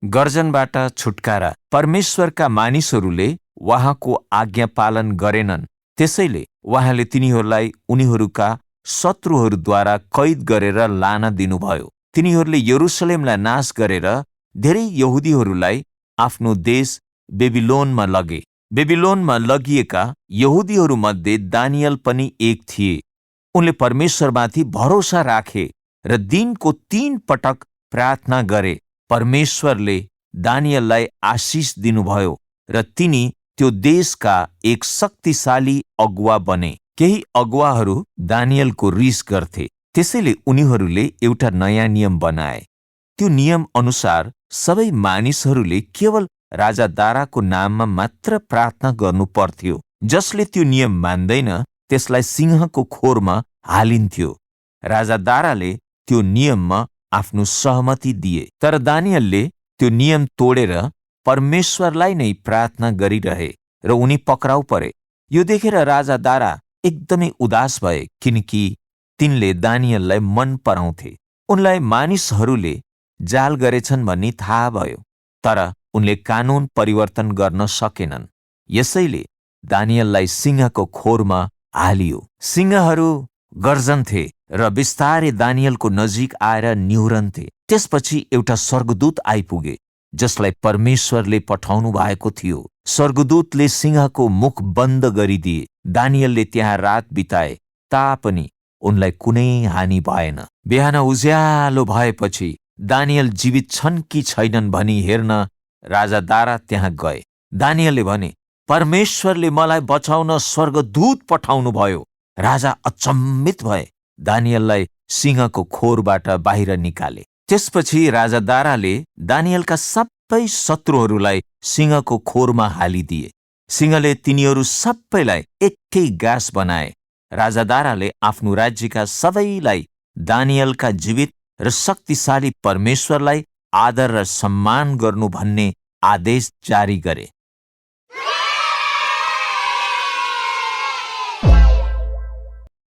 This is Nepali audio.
गर्जनबाट छुटकारा। परमेश्वरका मानिसहरूले उहाँको आज्ञा पालन गरेनन्, त्यसैले उहाँले तिनीहरूलाई उनीहरूका शत्रुहरूद्वारा कैद गरेर लान दिनुभयो। तिनीहरूले यरुशलेमलाई नाश गरेर धेरै यहुदीहरूलाई आफ्नो देश बेबिलोनमा लगे। बेबिलोनमा लगिएका यहुदीहरूमध्ये दानियल पनि एक थिए। उनले परमेश्वरमाथि भरोसा राखे र दिनको 3 पटक प्रार्थना गरे। परमेश्वरले दानियललाई आशिष दिनुभयो र तिनी त्यो देशका एक शक्तिशाली अगुवा बने। केही अगुवाहरू दानियलको रिस गर्थे, त्यसैले उनीहरूले एउटा नयाँ नियम बनाए। त्यो नियम अनुसार सबै मानिसहरूले केवल राजा दाराको नाममा मात्र प्रार्थना गर्नु पर्थ्यो। जसले त्यो नियम मान्दैन त्यसलाई सिंहको खोरमा हालिन्थ्यो। राजा दाराले त्यो नियममा आफ्नो सहमति दिए, तर दानियलले त्यो नियम तोडेर परमेश्वरलाई नै प्रार्थना गरिरहे र उनी पक्राउ परे। यो देखेर राजा दारा एकदमै उदास भए, किनकि तिनले दानियललाई मन पराउँथे। उनलाई मानिसहरूले जाल गरेछन् भन्ने थाहा भयो, तर उनले कानुन परिवर्तन गर्न सकेनन्। यसैले दानियललाई सिंहको खोरमा हालियो। सिंहहरू गर्जन्थे र बिस्तारै दानियलको नजिक आएर निहुरन्थे। त्यसपछि एउटा स्वर्गदूत आइपुगे, जसलाई परमेश्वरले पठाउनु भएको थियो। स्वर्गदूतले सिंहको मुख बन्द गरिदिए। दानियलले त्यहाँ रात बिताए, तापनि उनलाई कुनै हानि भएन। बिहान उज्यालो भएपछि दानियल जीवित छन् कि छैनन् भनी हेर्न राजा दारा त्यहाँ गए। दानियलले भने, परमेश्वरले मलाई बचाउन स्वर्गदूत पठाउनु भयो। राजा अचम्मित भए, दानियललाई सिंहको खोरबाट बाहिर निकाले। त्यसपछि राजा दाराले दानियलका सबै शत्रुहरूलाई सिंहको खोरमा हालिदिए। सिंहले तिनीहरू सबैलाई एकै गाँस बनाए। राजा दाराले आफ्नो राज्यका सबैलाई दानियलका जीवित र शक्तिशाली परमेश्वरलाई आदर र सम्मान गर्नु भन्ने आदेश जारी गरे।